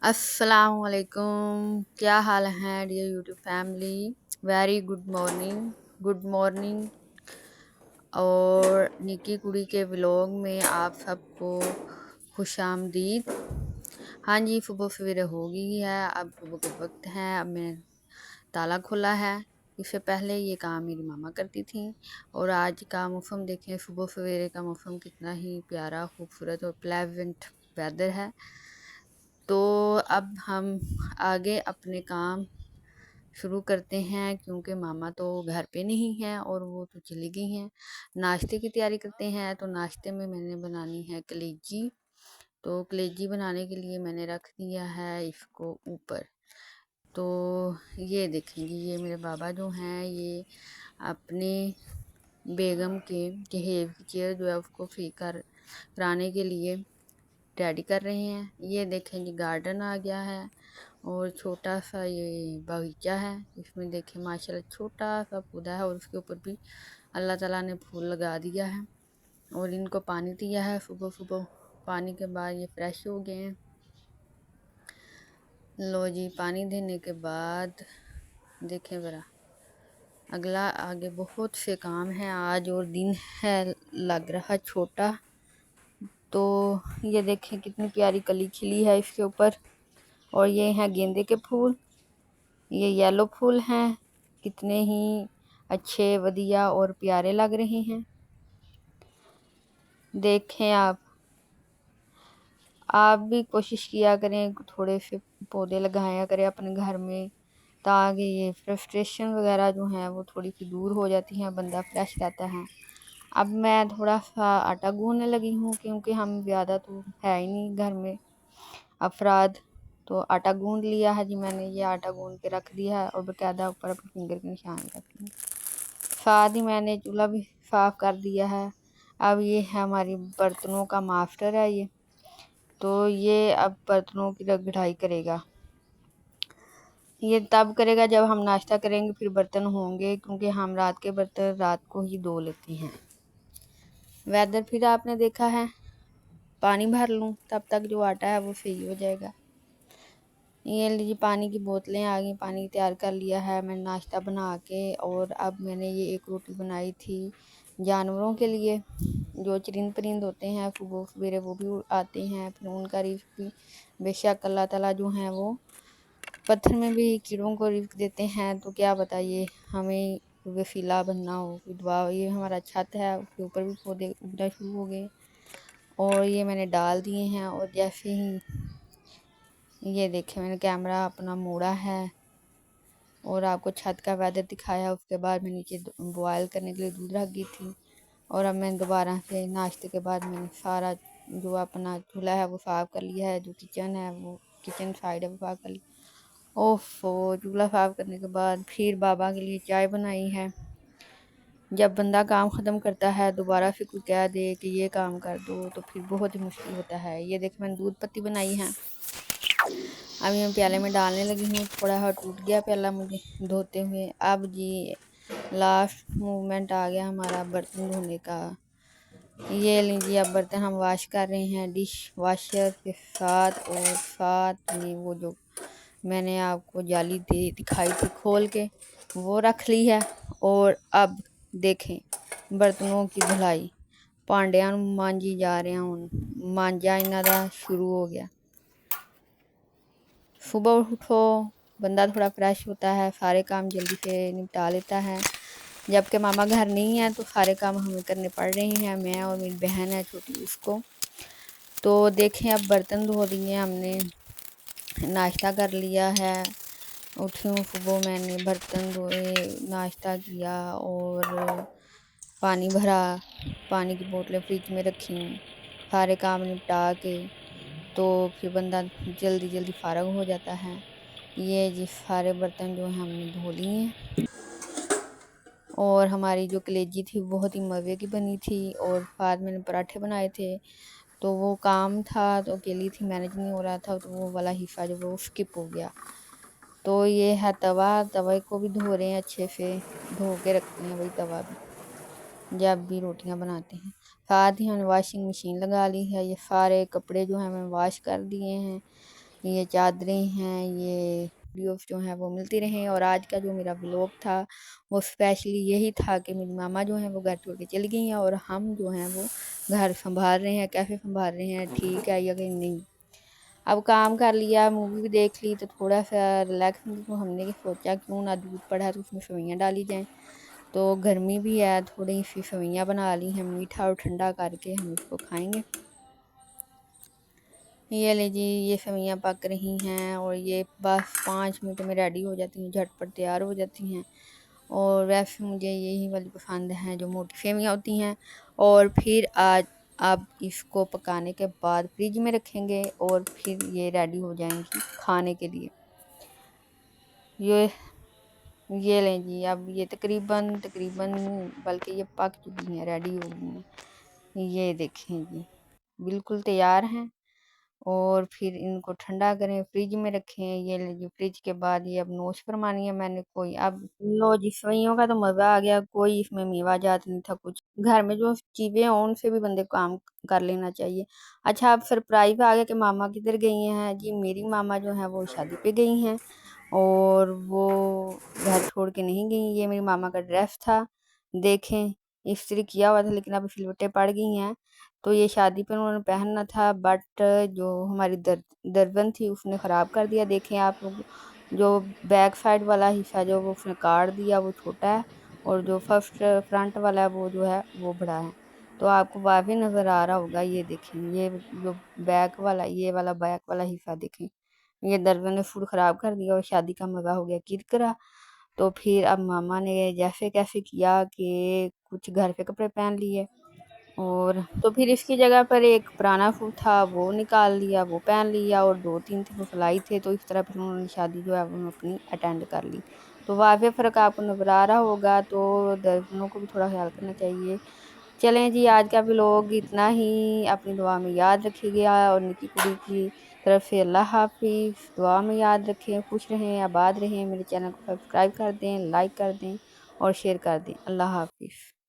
السلام علیکم، کیا حال ہیں dear YouTube family? Very good morning اور نکی کڑی کے ولاگ میں آپ سب کو خوش آمدید۔ ہاں جی، صبح سویرے ہو گئی ہے، اب صبح کے وقت ہے، اب میں نے تالا کھولا ہے۔ اس سے پہلے یہ کام میری ماما کرتی تھیں۔ اور آج کا موسم دیکھیں، صبح سویرے کا موسم کتنا ہی پیارا، خوبصورت اور پلیزنٹ ویدر ہے۔ تو اب ہم آگے اپنے کام شروع کرتے ہیں، کیونکہ ماما تو گھر پہ نہیں ہیں اور وہ تو چلی گئی ہیں۔ ناشتے کی تیاری کرتے ہیں، تو ناشتے میں میں نے بنانی ہے کلیجی۔ تو کلیجی بنانے کے لیے میں نے رکھ دیا ہے اس کو اوپر۔ تو یہ دیکھیں گی، یہ میرے بابا جو ہیں، یہ اپنے بیگم کے جہیز کی چیئر جو ہے اس کو فری کرانے کے لیے ریڈی کر رہے ہیں۔ یہ دیکھیں جی، گارڈن آ گیا ہے اور چھوٹا سا یہ باغیچہ ہے، اس میں دیکھیں ماشاءاللہ چھوٹا سا پودا ہے اور اس کے اوپر بھی اللہ تعالیٰ نے پھول لگا دیا ہے۔ اور ان کو پانی دیا ہے صبح صبح، پانی کے بعد یہ فریش ہو گئے ہیں۔ لو جی، پانی دینے کے بعد دیکھیں ذرا اگلا آگے بہت سے کام ہیں آج، اور دن ہے لگ رہا چھوٹا۔ تو یہ دیکھیں کتنی پیاری کلی کھلی ہے اس کے اوپر، اور یہ ہیں گیندے کے پھول، یہ یلو پھول ہیں، کتنے ہی اچھے ودیا اور پیارے لگ رہے ہیں۔ دیکھیں آپ بھی کوشش کیا کریں، تھوڑے سے پودے لگایا کریں اپنے گھر میں، تاکہ یہ فرسٹریشن وغیرہ جو ہیں وہ تھوڑی سی دور ہو جاتی ہیں، بندہ فریش رہتا ہے۔ اب میں تھوڑا سا آٹا گوندنے لگی ہوں، کیونکہ ہم زیادہ تو ہے ہی نہیں گھر میں افراد۔ تو آٹا گوند لیا ہے جی، میں نے یہ آٹا گوند کے رکھ دیا ہے اور باقاعدہ اوپر اپنے فنگر کے نشان رکھ دیے۔ ساتھ ہی میں نے چولہا بھی صاف کر دیا ہے۔ اب یہ ہے ہماری برتنوں کا ماسٹر ہے یہ، تو یہ اب برتنوں کی رگڑائی کرے گا۔ یہ تب کرے گا جب ہم ناشتہ کریں گے، پھر برتن ہوں گے، کیونکہ ہم رات کے برتن رات کو ہی دھو لیتے ہیں۔ ویدر پھر آپ نے دیکھا ہے، پانی بھر لوں تب تک جو آٹا ہے وہ صحیح ہو جائے گا۔ یہ لیجیے پانی کی بوتلیں آ گئی، پانی تیار کر لیا ہے میں نے ناشتہ بنا کے۔ اور اب میں نے یہ ایک روٹی بنائی تھی جانوروں کے لیے، جو چرند پرند ہوتے ہیں صبح سویرے وہ بھی آتے ہیں، پھر ان کا رزق بھی بے شک اللہ تعالیٰ جو ہیں وہ پتھر میں بھی کیڑوں کو رزق دیتے ہیں۔ تو کیا بتائیے، ہمیں وسیلہ بننا ہو کوئی دعا ہو۔ یہ ہمارا چھت ہے، اس کے اوپر بھی پودے اگنا شروع ہو گئے، اور یہ میں نے ڈال دیے ہیں۔ اور جیسے ہی یہ دیکھیں، میں نے کیمرہ اپنا موڑا ہے اور آپ کو چھت کا ویدر دکھایا۔ اس کے بعد میں نیچے بوائل کرنے کے لیے دودھ رکھ گئی تھی، اور اب میں دوبارہ سے ناشتے کے بعد میں نے سارا جو اپنا چولہا ہے وہ صاف کر لیا ہے، جو کچن ہے وہ کچن سائڈ ہے وہ صاف کر لی۔ چولہا صاف کرنے کے بعد پھر بابا کے لیے چائے بنائی ہے۔ جب بندہ کام ختم کرتا ہے دوبارہ سے کوئی کہہ دے کہ یہ کام کر دو تو پھر بہت ہی مشکل ہوتا ہے۔ یہ دیکھ میں نے دودھ پتی بنائی ہے، اب یہ پیالے میں ڈالنے لگی ہوں۔ تھوڑا سا ٹوٹ گیا پیالہ مجھے دھوتے ہوئے۔ اب جی لاسٹ موومنٹ آ گیا ہمارا برتن دھونے کا۔ یہ لیجیے، اب برتن ہم واش کر رہے ہیں ڈش واشر کے ساتھ، اور ساتھ میں وہ جو میں نے آپ کو جالی دکھائی تھی کھول کے وہ رکھ لی ہے۔ اور اب دیکھیں برتنوں کی دھلائی، پانڈیاں مانجی جا رہے ہیں، مانجا انہاں دا شروع ہو گیا۔ صبح اٹھو بندہ تھوڑا فریش ہوتا ہے، سارے کام جلدی سے نپٹا لیتا ہے۔ جبکہ ماما گھر نہیں ہے تو سارے کام ہمیں کرنے پڑ رہے ہیں، میں اور میری بہن ہے چھوٹی اس کو۔ تو دیکھیں اب برتن دھو دیے ہم نے، ناشتہ کر لیا ہے۔ اٹھی ہوں صبح، میں نے برتن دھوئے، ناشتہ کیا اور پانی بھرا، پانی کی بوتلیں فریج میں رکھی، سارے کام نپٹا کے تو پھر بندہ جلدی فارغ ہو جاتا ہے۔ یہ جی سارے برتن جو ہیں ہم نے دھو لیے ہیں، اور ہماری جو کلیجی تھی بہت ہی مزے کی بنی تھی، اور بعد میں نے پراٹھے بنائے تھے، تو وہ کام تھا تو اکیلی تھی، مینیج نہیں ہو رہا تھا، تو وہ والا حصہ جو وہ اسکپ ہو گیا۔ تو یہ ہے توے کو بھی دھو رہے ہیں، اچھے سے دھو کے رکھتے ہیں وہی توا بھی جب بھی روٹیاں بناتے ہیں۔ ساتھ ہی ہم نے واشنگ مشین لگا لی ہے، یہ سارے کپڑے جو ہیں میں واش کر دیے ہیں۔ یہ چادریں ہیں، یہ ویڈیوز جو ہیں وہ ملتی رہیں۔ اور آج کا جو میرا ولاگ تھا وہ اسپیشلی یہی تھا کہ میری ماما جو ہیں وہ گھر چھوڑ کے چلی گئی ہیں اور ہم جو ہیں وہ گھر سنبھال رہے ہیں، کیسے سنبھال رہے ہیں، ٹھیک ہے یا کہ نہیں۔ اب کام کر لیا، مووی بھی دیکھ لی تو تھوڑا سا ریلیکس ہوئی، تو ہم نے سوچا کیوں نہ دودھ پڑا ہے تو اس میں سوئیاں ڈالی جائیں۔ تو گرمی بھی ہے، تھوڑی سی سوئیاں بنا لی ہیں، میٹھا اور ٹھنڈا کر کے ہم اس کو کھائیں گے۔ یہ لے جی، یہ سوئیاں پک رہی ہیں اور یہ بس 5 منٹ میں ریڈی ہو جاتی ہیں، جھٹ پٹ تیار ہو جاتی ہیں۔ اور ویسے مجھے یہی والی پسند ہیں جو موٹی سیویاں ہوتی ہیں۔ اور پھر آج اب اس کو پکانے کے بعد فریج میں رکھیں گے اور پھر یہ ریڈی ہو جائیں گی کھانے کے لیے۔ یہ لیں جی، اب یہ تقریباً بلکہ یہ پک چکی ہیں، ریڈی ہو گئی ہیں۔ یہ دیکھیں جی، بالکل تیار ہیں۔ اور پھر ان کو ٹھنڈا کریں، فریج میں رکھیں۔ یہ لے جی، فریج کے بعد یہ اب نوش فرمانی ہے میں نے کوئی۔ اب لو جی، سوئیوں کا تو مزہ آ گیا، کوئی اس میں میوہ جات نہیں تھا کچھ۔ گھر میں جو چیزیں ہیں ان سے بھی بندے کو کام کر لینا چاہیے۔ اچھا، اب سرپرائز آ گیا کہ ماما کدھر گئی ہیں جی۔ میری ماما جو ہیں وہ شادی پہ گئی ہیں اور وہ گھر چھوڑ کے نہیں گئی۔ یہ میری ماما کا ڈریس تھا، دیکھیں استری کیا ہوا تھا لیکن اب سلوٹیں پڑ گئی ہیں، تو یہ شادی پہ انہوں نے پہننا تھا، بٹ جو ہماری دربن تھی اس نے خراب کر دیا۔ دیکھیں آپ لوگ، جو بیک سائڈ والا حصہ جو وہ اس نے کاٹ دیا، وہ چھوٹا ہے، اور جو فرسٹ فرنٹ والا ہے وہ جو ہے وہ بڑا ہے۔ تو آپ کو واضح نظر آ رہا ہوگا، یہ دیکھیں، یہ جو بیک والا، یہ والا بیک والا حصہ دیکھیں، یہ دربن نے فوڈ خراب کر دیا اور شادی کا مزہ ہو گیا کرکرا۔ تو پھر اب ماما نے جیسے کیسے کیا کہ کچھ گھر کے کپڑے پہن لیے، اور تو پھر اس کی جگہ پر ایک پرانا سوٹ تھا وہ نکال لیا، وہ پہن لیا، اور 2-3 تھے وہ سلائی تھے، تو اس طرح پھر انہوں نے شادی جو ہے وہ اپنی اٹینڈ کر لی۔ تو واضح فرق آپ کو نظر آ رہا ہوگا، تو دربنوں کو بھی تھوڑا خیال کرنا چاہیے۔ چلیں جی، آج کا ولاگ اتنا ہی، اپنی دعا میں یاد رکھیے گا، اور نکی کڑی کی طرف سے اللہ حافظ، دعا میں یاد رکھیں، خوش رہیں، آباد رہیں۔ میرے چینل کو سبسکرائب کر دیں، لائک کر دیں اور شیئر کر دیں۔ اللہ حافظ۔